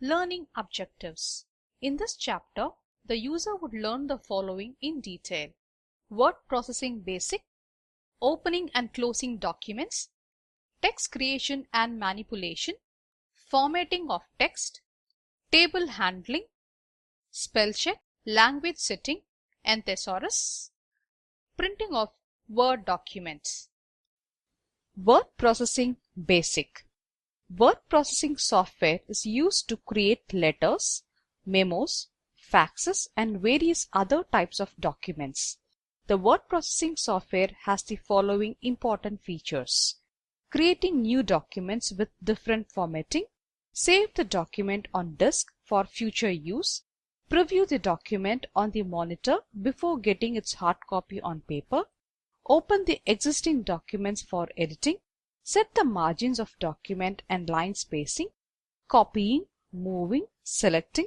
Learning objectives. In this chapter, the user would learn the following in detail. Word processing basic, opening and closing documents, text creation and manipulation, formatting of text, table handling, spell check, language setting and thesaurus, printing of Word documents. Word processing basic. Word processing software is used to create letters, memos, faxes, and various other types of documents. The word processing software has the following important features: creating new documents with different formatting, save the document on disk for future use, preview the document on the monitor before getting its hard copy on paper, open the existing documents for editing, set the margins of document and line spacing, copying, moving, selecting,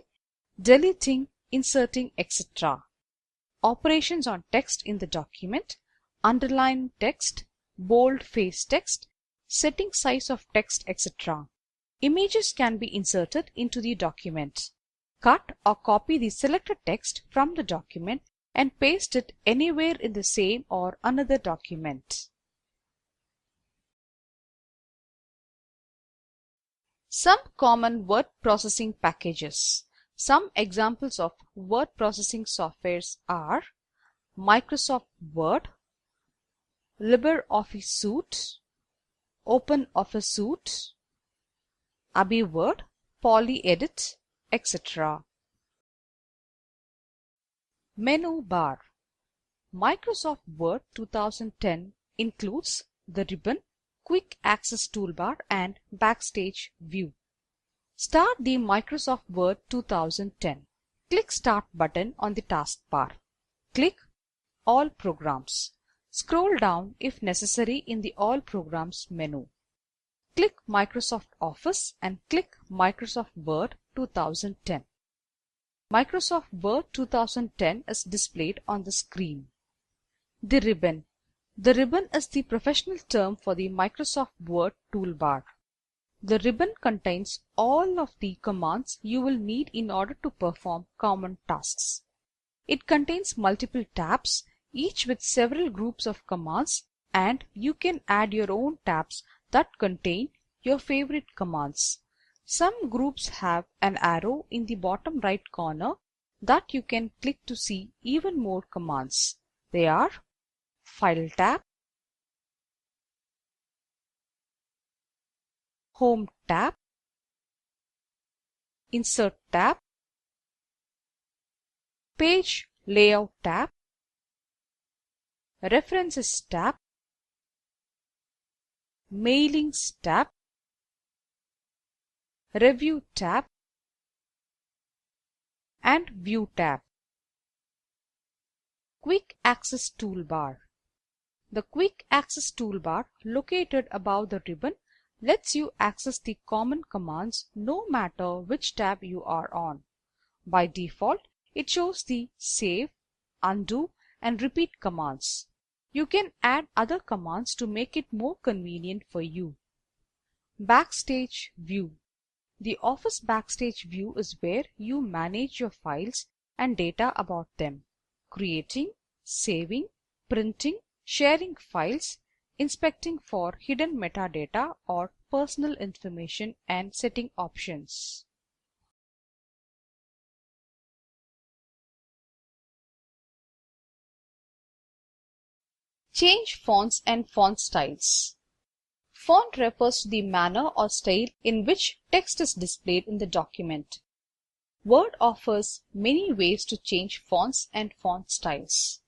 deleting, inserting, etc. Operations on text in the document, underline text, bold face text, setting size of text, etc. Images can be inserted into the document. Cut or copy the selected text from the document and paste it anywhere in the same or another document. Some common word processing packages. Some examples of word processing softwares are Microsoft Word, LibreOffice Suite, OpenOffice Suite, AbiWord, PolyEdit, etc. Menu bar. Microsoft Word 2010 includes the ribbon, Quick Access Toolbar and Backstage View. Start the Microsoft Word 2010. Click Start button on the taskbar. Click All Programs. Scroll down if necessary in the All Programs menu. Click Microsoft Office and click Microsoft Word 2010. Microsoft Word 2010 is displayed on the screen. The ribbon. The ribbon is the professional term for the Microsoft Word toolbar. The ribbon contains all of the commands you will need in order to perform common tasks. It contains multiple tabs, each with several groups of commands, and you can add your own tabs that contain your favorite commands. Some groups have an arrow in the bottom right corner that you can click to see even more commands. They are File tab, Home tab, Insert tab, Page Layout tab, References tab, Mailings tab, Review tab, and View tab. Quick Access Toolbar. The Quick Access Toolbar located above the ribbon lets you access the common commands no matter which tab you are on. By default, it shows the save, undo, and repeat commands. You can add other commands to make it more convenient for you. Backstage View. The Office Backstage View is where you manage your files and data about them, creating, saving, printing, sharing files, inspecting for hidden metadata or personal information, and setting options. Change fonts and font styles. Font refers to the manner or style in which text is displayed in the document. Word offers many ways to change fonts and font styles.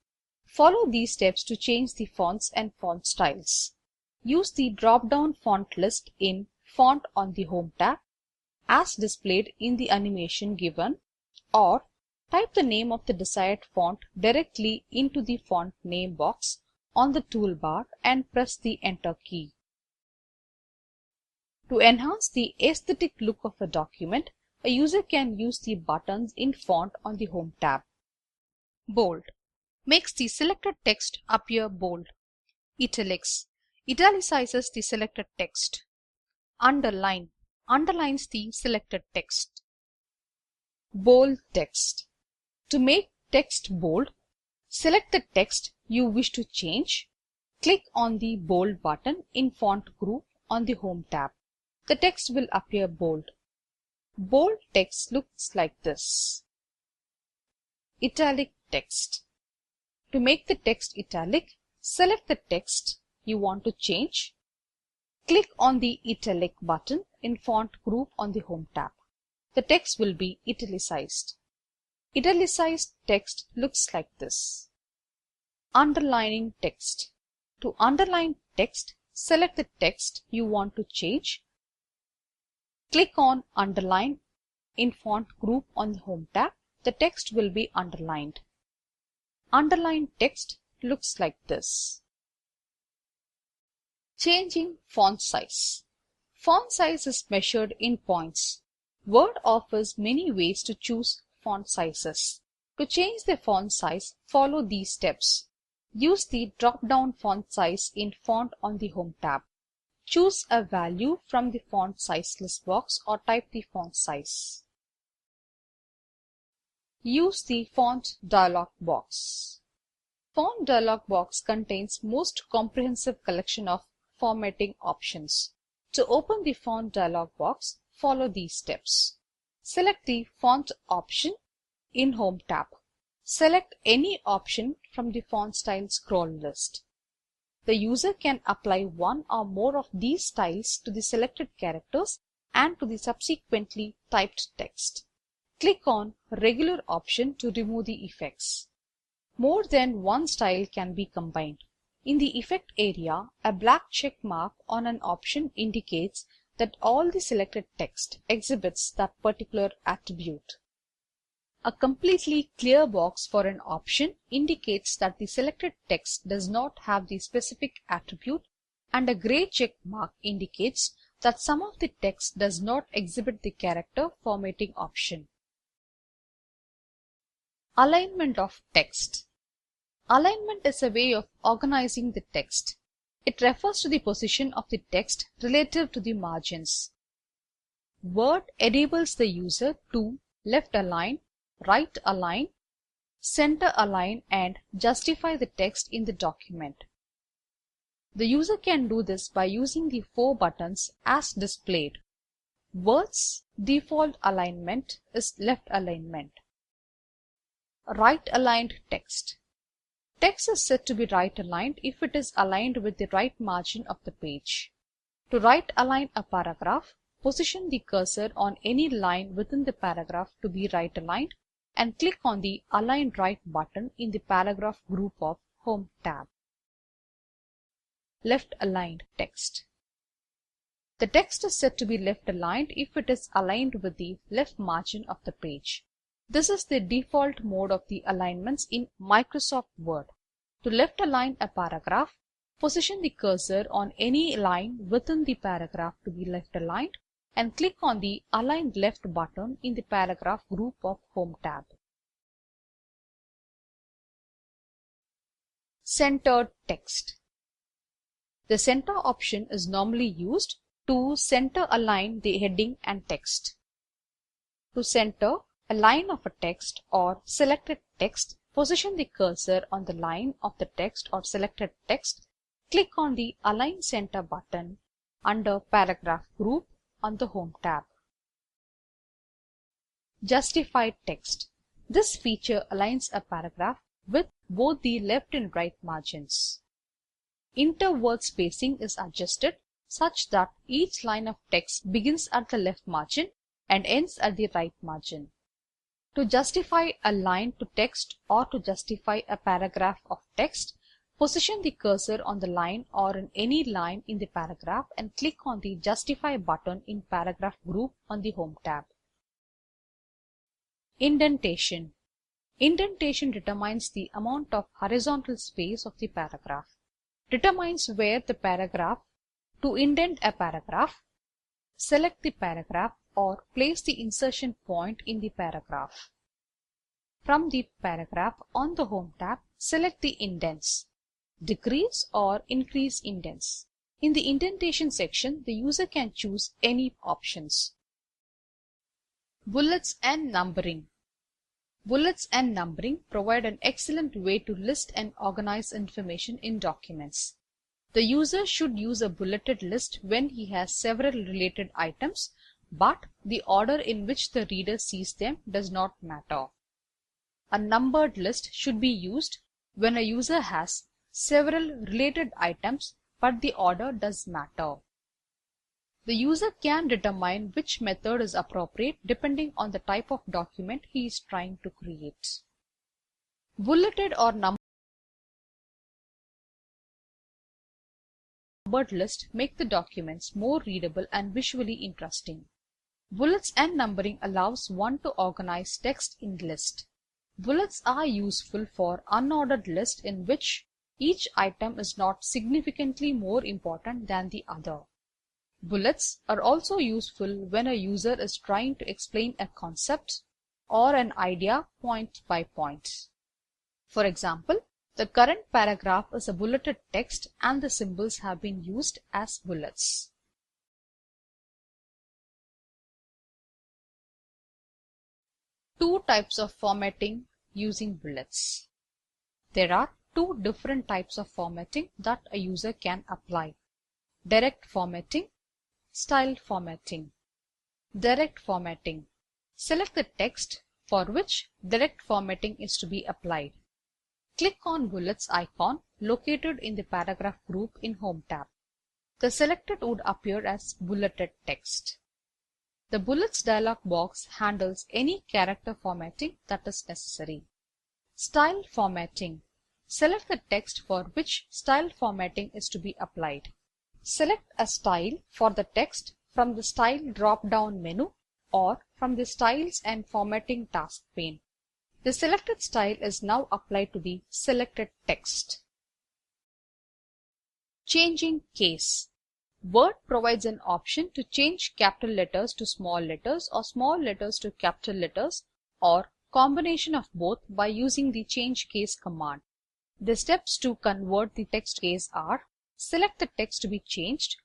Follow these steps to change the fonts and font styles. Use the drop-down font list in Font on the Home tab, as displayed in the animation given, or type the name of the desired font directly into the font name box on the toolbar and press the Enter key. To enhance the aesthetic look of a document, a user can use the buttons in Font on the Home tab. Bold. Makes the selected text appear bold. Italics. Italicizes the selected text. Underline. Underlines the selected text. Bold text. To make text bold, select the text you wish to change. Click on the Bold button in Font Group on the Home tab. The text will appear bold. Bold text looks like this. Italic text. To make the text italic, select the text you want to change. Click on the Italic button in Font Group on the Home tab. The text will be italicized. Italicized text looks like this. Underlining text. To underline text, select the text you want to change. Click on Underline in Font Group on the Home tab. The text will be underlined. Underlined text looks like this. Changing font size. Font size is measured in points. Word offers many ways to choose font sizes. To change the font size, follow these steps. Use the drop-down font size in Font on the Home tab. Choose a value from the font size list box or type the font size. Use the Font dialog box. Font dialog box contains most comprehensive collection of formatting options. To open the Font dialog box, follow these steps. Select the Font option in Home tab. Select any option from the font style scroll list. The user can apply one or more of these styles to the selected characters and to the subsequently typed text. Click on Regular option to remove the effects. More than one style can be combined. In the effect area, a black check mark on an option indicates that all the selected text exhibits that particular attribute. A completely clear box for an option indicates that the selected text does not have the specific attribute, and a gray check mark indicates that some of the text does not exhibit the character formatting option. Alignment of text. Alignment is a way of organizing the text. It refers to the position of the text relative to the margins. Word enables the user to left align, right align, center align, and justify the text in the document. The user can do this by using the 4 buttons as displayed. Word's default alignment is left alignment. Right aligned text. Text is said to be right aligned if it is aligned with the right margin of the page. To right align a paragraph, position the cursor on any line within the paragraph to be right aligned and click on the Align Right button in the Paragraph group of Home tab. Left aligned text. The text is said to be left aligned if it is aligned with the left margin of the page. This is the default mode of the alignments in Microsoft Word. To left align a paragraph, position the cursor on any line within the paragraph to be left aligned and click on the Align Left button in the Paragraph group of Home tab. Centered text. The center option is normally used to center align the heading and text. To center a line of a text or selected text, position the cursor on the line of the text or selected text. Click on the Align Center button under Paragraph group on the Home tab. Justified text. This feature aligns a paragraph with both the left and right margins. Interword spacing is adjusted such that each line of text begins at the left margin and ends at the right margin. To justify a line to text or to justify a paragraph of text, position the cursor on the line or on any line in the paragraph and click on the Justify button in Paragraph group on the Home tab. Indentation. Indentation determines the amount of horizontal space of the paragraph. Determines where the paragraph. To indent a paragraph, select the paragraph or place the insertion point in the paragraph. From the paragraph on the Home tab, select the indents. Decrease or increase indents. In the indentation section, the user can choose any options. Bullets and numbering. Bullets and numbering provide an excellent way to list and organize information in documents. The user should use a bulleted list when he has several related items, but the order in which the reader sees them does not matter. A numbered list should be used when a user has several related items, but the order does matter. The user can determine which method is appropriate depending on the type of document he is trying to create. Bulleted or numbered lists make the documents more readable and visually interesting. Bullets and numbering allows one to organize text in list. Bullets are useful for unordered lists in which each item is not significantly more important than the other. Bullets are also useful when a user is trying to explain a concept or an idea point by point. For example, the current paragraph is a bulleted text and the symbols have been used as bullets. Two types of formatting using bullets. There are two different types of formatting that a user can apply: direct formatting, style formatting. Direct formatting. Select the text for which direct formatting is to be applied. Click on Bullets icon located in the paragraph group in Home tab. The selected would appear as bulleted text. The Bullets dialog box handles any character formatting that is necessary. Style formatting. Select the text for which style formatting is to be applied. Select a style for the text from the Style drop-down menu or from the Styles and Formatting task pane. The selected style is now applied to the selected text. Changing case. Word provides an option to change capital letters to small letters or small letters to capital letters, or combination of both, by using the Change Case command. The steps to convert the text case are: select the text to be changed.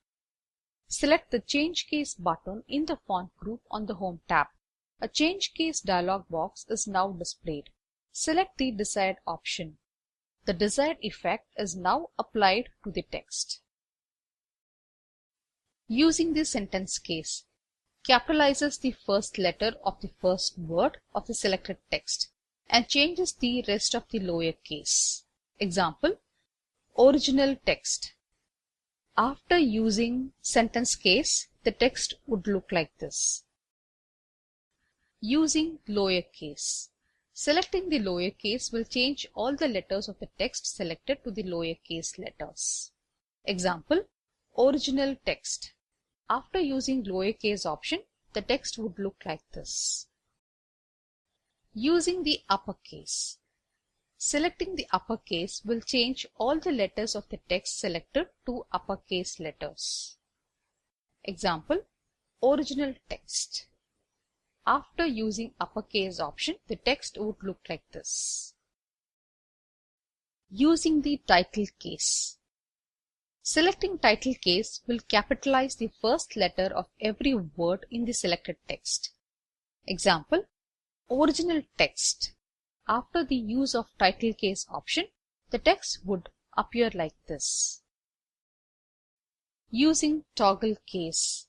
Select the Change Case button in the font group on the Home tab. A Change Case dialog box is now displayed. Select the desired option. The desired effect is now applied to the text. Using the sentence case. Capitalizes the first letter of the first word of the selected text and changes the rest of the lower case. Example: original text. After using sentence case, the text would look like this. Using lowercase. Selecting the lowercase will change all the letters of the text selected to the lowercase letters. Example: original text. After using lowercase option, the text would look like this. Using the uppercase. Selecting the uppercase will change all the letters of the text selected to uppercase letters. Example: original text. After using uppercase option, the text would look like this. Using the title case. Selecting title case will capitalize the first letter of every word in the selected text. Example: original text. After the use of title case option, the text would appear like this. Using toggle case.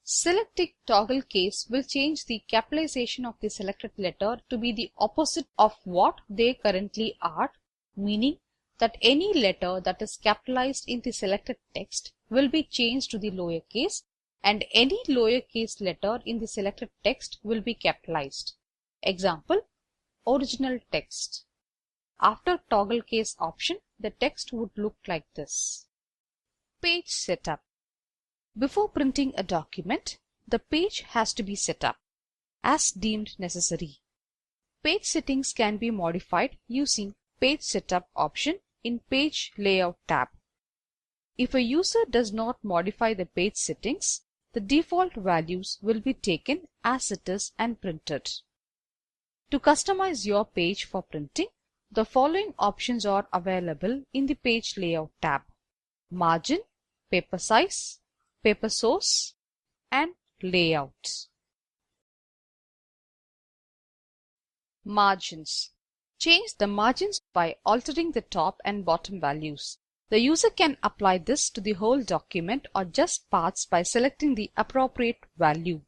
Selecting toggle case will change the capitalization of the selected letter to be the opposite of what they currently are, meaning that any letter that is capitalized in the selected text will be changed to the lowercase, and any lowercase letter in the selected text will be capitalized. Example: original text. After toggle case option, the text would look like this. Page setup. Before printing a document, the page has to be set up as deemed necessary. Page settings can be modified using Page Setup option in Page Layout tab. If a user does not modify the page settings, the default values will be taken as it is and printed. To customize your page for printing, the following options are available in the Page Layout tab: margin, paper size, paper source, and layout. Margins. Change the margins by altering the top and bottom values. The user can apply this to the whole document or just parts by selecting the appropriate value.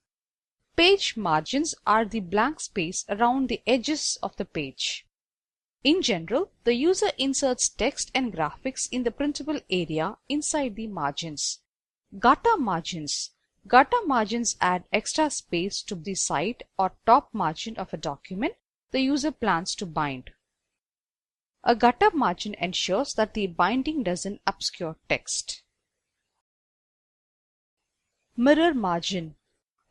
Page margins are the blank space around the edges of the page. In general, the user inserts text and graphics in the printable area inside the margins. Gutter margins. Gutter margins add extra space to the side or top margin of a document the user plans to bind. A gutter margin ensures that the binding doesn't obscure text. Mirror margin.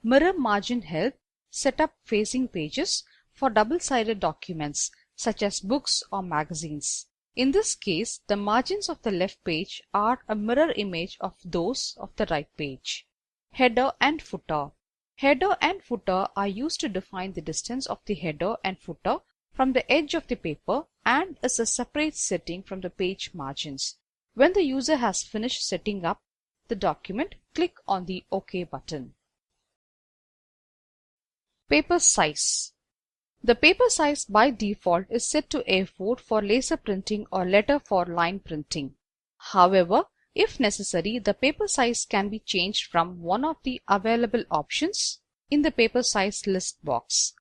Mirror margin help set up facing pages for double-sided documents such as books or magazines. In this case, the margins of the left page are a mirror image of those of the right page. Header and footer. Header and footer are used to define the distance of the header and footer from the edge of the paper and is a separate setting from the page margins. When the user has finished setting up the document, click on the OK button. Paper size. The paper size by default is set to A4 for laser printing or letter for line printing. However, if necessary, the paper size can be changed from one of the available options in the paper size list box.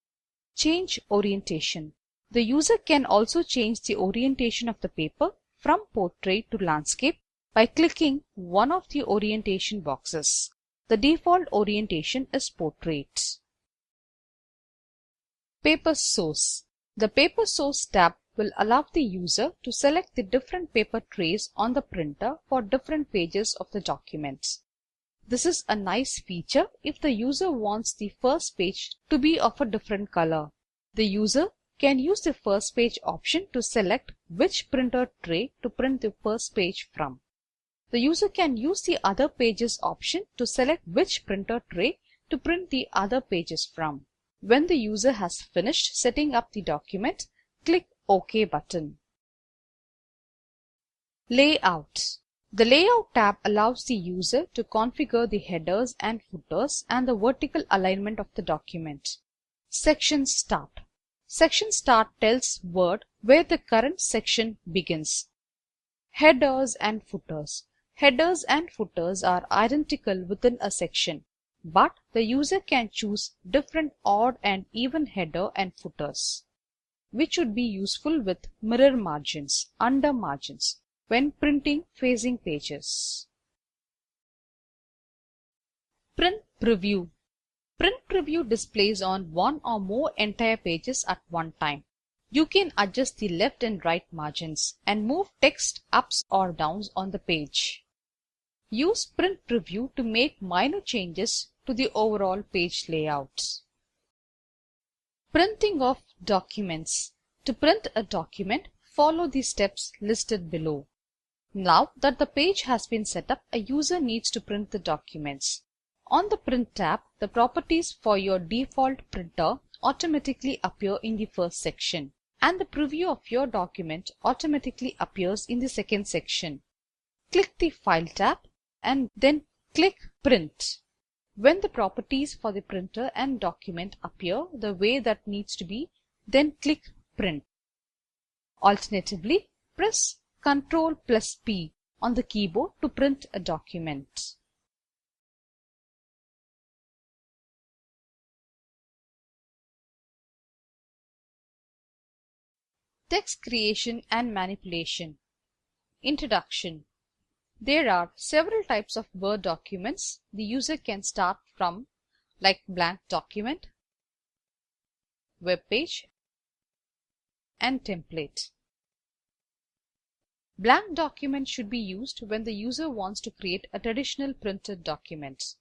Change orientation. The user can also change the orientation of the paper from portrait to landscape by clicking one of the orientation boxes. The default orientation is portrait. Paper source. The paper source tab will allow the user to select the different paper trays on the printer for different pages of the document. This is a nice feature if the user wants the first page to be of a different color. The user can use the first page option to select which printer tray to print the first page from. The user can use the other pages option to select which printer tray to print the other pages from. When the user has finished setting up the document, click OK button. Layout. The Layout tab allows the user to configure the headers and footers and the vertical alignment of the document. Section Start. Section Start tells Word where the current section begins. Headers and footers. Headers and footers are identical within a section, but the user can choose different odd and even header and footers, which would be useful with mirror margins, under margins, when printing facing pages. Print Preview. Print Preview displays on one or more entire pages at one time. You can adjust the left and right margins and move text ups or downs on the page. Use Print Preview to make minor changes to the overall page layout. Printing of documents. To print a document, follow the steps listed below. Now that the page has been set up, a user needs to print the documents. On the Print tab, the properties for your default printer automatically appear in the first section, and the preview of your document automatically appears in the second section. Click the File tab and then click Print. When the properties for the printer and document appear the way that needs to be, then click Print. Alternatively, press Ctrl+P on the keyboard to print a document. Text creation and manipulation. Introduction. There are several types of Word documents the user can start from, like blank document, web page, and template. Blank document should be used when the user wants to create a traditional printed document.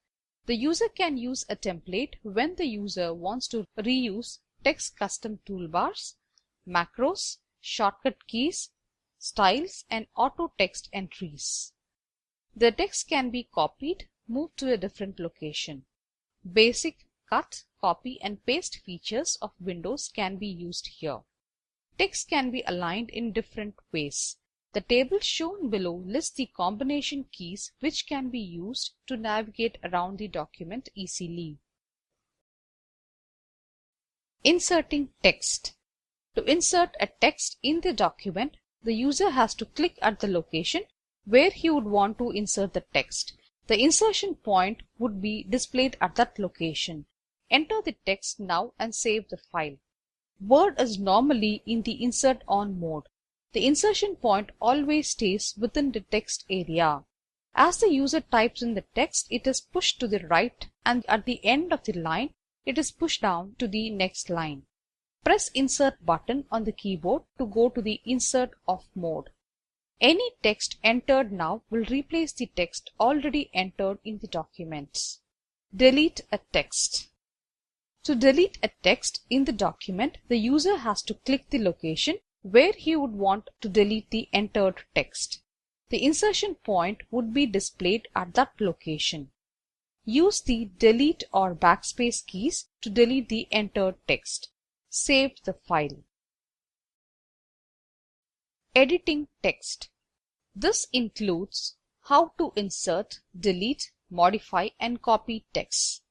The user can use a template when the user wants to reuse text custom toolbars, macros, shortcut keys, styles, and auto text entries. The text can be copied, moved to a different location. Basic cut, copy, and paste features of Windows can be used here. Text can be aligned in different ways. The table shown below lists the combination keys which can be used to navigate around the document easily. Inserting text. To insert a text in the document, the user has to click at the location where he would want to insert the text. The insertion point would be displayed at that location. Enter the text now and save the file. Word is normally in the insert on mode. The insertion point always stays within the text area. As the user types in the text, it is pushed to the right, and at the end of the line, it is pushed down to the next line. Press Insert button on the keyboard to go to the Insert Off mode. Any text entered now will replace the text already entered in the documents. Delete a text. To delete a text in the document, the user has to click the location where he would want to delete the entered text. The insertion point would be displayed at that location. Use the Delete or Backspace keys to delete the entered text. Save the file. Editing text. This includes how to insert, delete, modify, and copy text.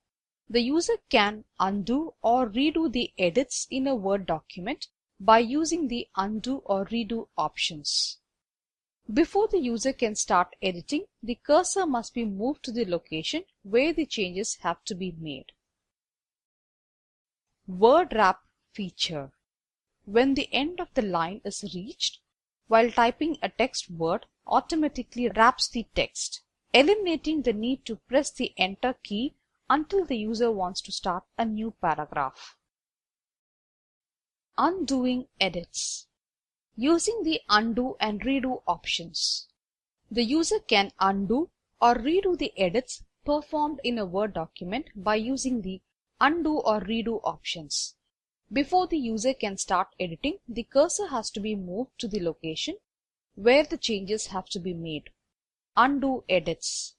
The user can undo or redo the edits in a Word document by using the Undo or Redo options. Before the user can start editing, the cursor must be moved to the location where the changes have to be made. Word Wrap feature. When the end of the line is reached, while typing a text, Word automatically wraps the text, eliminating the need to press the Enter key until the user wants to start a new paragraph. Undoing edits. Using the Undo and Redo options, the user can undo or redo the edits performed in a Word document by using the Undo or Redo options. Before the user can start editing, the cursor has to be moved to the location where the changes have to be made. Undo edits.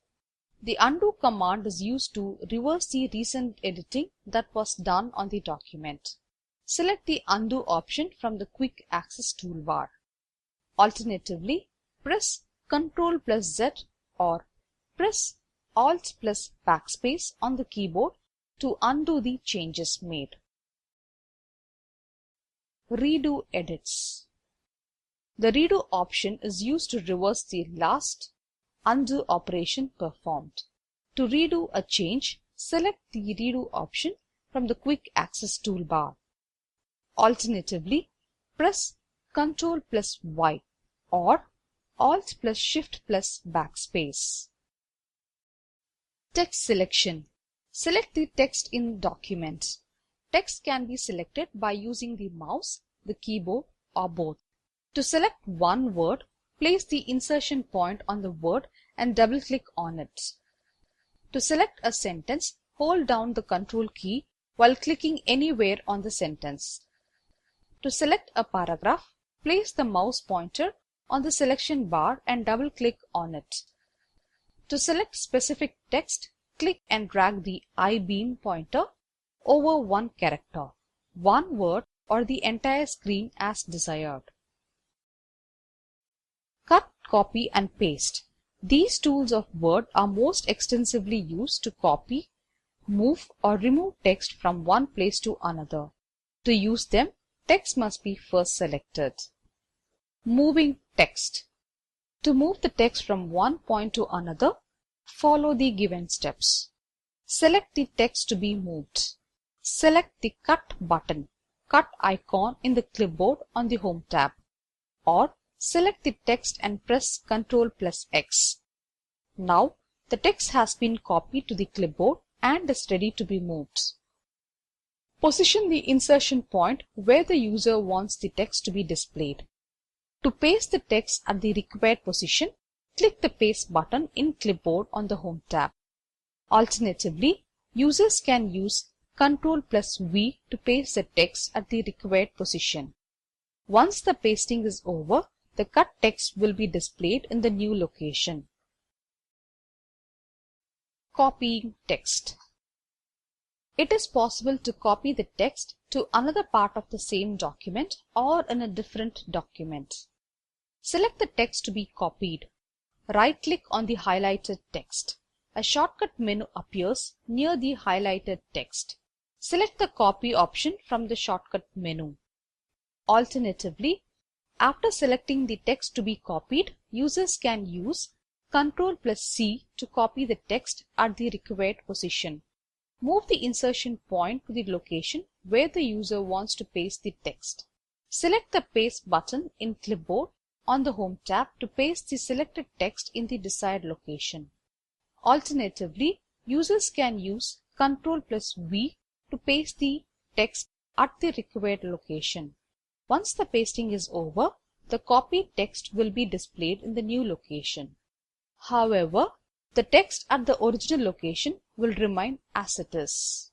The undo command is used to reverse the recent editing that was done on the document. Select the undo option from the quick access toolbar. Alternatively, press Ctrl+Z or press Alt+Backspace on the keyboard to undo the changes made. Redo edits. The redo option is used to reverse the last undo operation performed. To redo a change, select the redo option from the quick access toolbar. Alternatively, press Ctrl+Y or Alt+Shift+Backspace. Text selection. Select the text in document. Text can be selected by using the mouse, the keyboard, or both. To select one word, place the insertion point on the word and double-click on it. To select a sentence, hold down the Control key while clicking anywhere on the sentence. To select a paragraph, place the mouse pointer on the selection bar and double-click on it. To select specific text, click and drag the I-beam pointer over one character, one word, or the entire screen as desired. Cut, copy, and paste. These tools of Word are most extensively used to copy, move, or remove text from one place to another. To use them, text must be first selected. Moving text. To move the text from one point to another, follow the given steps. Select the text to be moved. Select the Cut button, Cut icon in the clipboard on the Home tab, or select the text and press Ctrl+X. Now, the text has been copied to the clipboard and is ready to be moved. Position the insertion point where the user wants the text to be displayed. To paste the text at the required position, click the Paste button in Clipboard on the Home tab. Alternatively, users can use Ctrl+V to paste the text at the required position. Once the pasting is over, the cut text will be displayed in the new location. Copying text. It is possible to copy the text to another part of the same document or in a different document. Select the text to be copied. Right-click on the highlighted text. A shortcut menu appears near the highlighted text. Select the Copy option from the shortcut menu. Alternatively, after selecting the text to be copied, users can use Ctrl+C to copy the text at the required position. Move the insertion point to the location where the user wants to paste the text. Select the Paste button in Clipboard on the Home tab to paste the selected text in the desired location. Alternatively, users can use Ctrl+V to paste the text at the required location. Once the pasting is over, the copied text will be displayed in the new location. However, the text at the original location will remain as it is.